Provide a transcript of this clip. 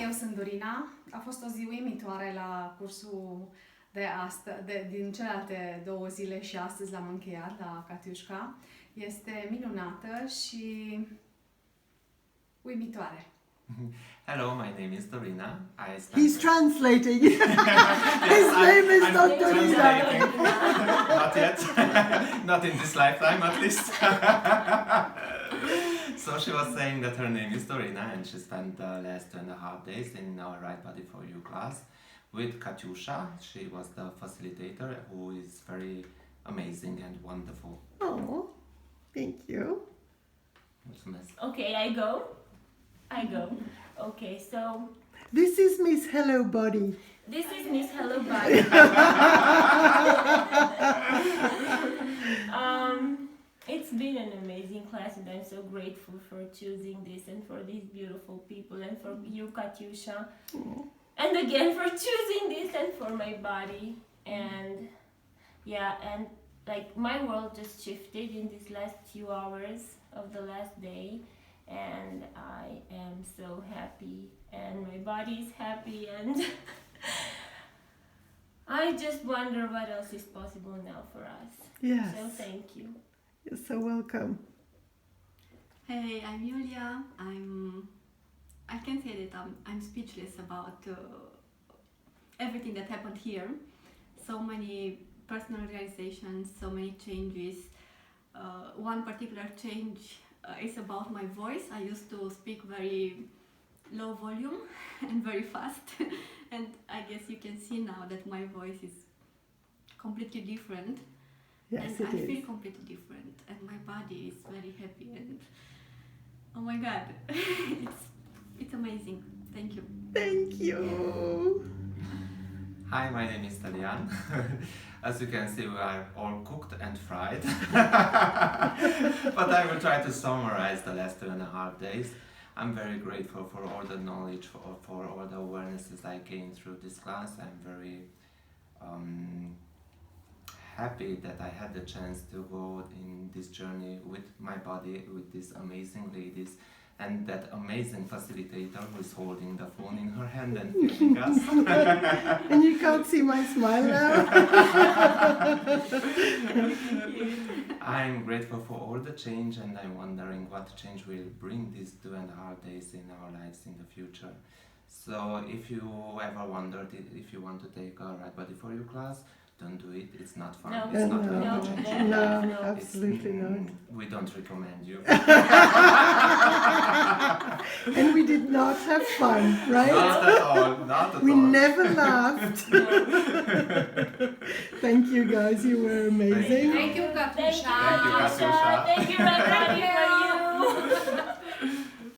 eu sunt Dorina. A fost o zi uimitoare la cursul din celelalte 2 zile și astăzi l-am încheiat la Katiushka. Este minunată și uimitoare. Hello, my name is Dorina. He's translating. His name is not Dorina. Not yet. Not in this lifetime, at least. So she was saying that her name is Dorina and she spent the last 2.5 days in our Right Body for You class with Katyusha. She was the facilitator, who is very amazing and wonderful. Oh, thank you. Mulțumesc. Okay, I go. Okay, so This is Miss Hello Body. this is Miss Hello Body. It's been an amazing class and I'm so grateful for choosing this and for these beautiful people and for you, Katyusha. And again for choosing this and for my body. And yeah, and like my world just shifted in these last few hours of the last day. And I am so happy and my body is happy and I just wonder what else is possible now for us. Yes. So thank you. You're so welcome. Hey, I'm Yulia. I can say that I'm speechless about everything that happened here. So many personal realizations, so many changes. One particular change is about my voice. I used to speak very low volume and very fast. And I guess you can see now that my voice is completely different. Yes, and it I is. feel completely different, and my body is very happy, and oh my god, it's amazing. Thank you. Thank you. Hi, my name is Talian. As you can see, we are all cooked and fried. But I will try to summarize the last 2.5 days. I'm very grateful for all the knowledge, for all the awarenesses I gained through this class. I'm very happy that I had the chance to go in this journey with my body, with these amazing ladies, and that amazing facilitator who is holding the phone in her hand and filming us. And you can't see my smile now. I'm grateful for all the change, and I'm wondering what change will bring these 2.5 days in our lives in the future. So if you ever wondered if you want to take a Right Body for You class, don't do it. It's not fun. No. It's not going No. to change your No, life. absolutely not. We don't recommend you. And we did not have fun, right? Not at all. Not at We all. never laughed. Thank you guys, you were amazing. Thank you, Thank you, Katiusha. Thank you, Katyusha. Thank you, everybody.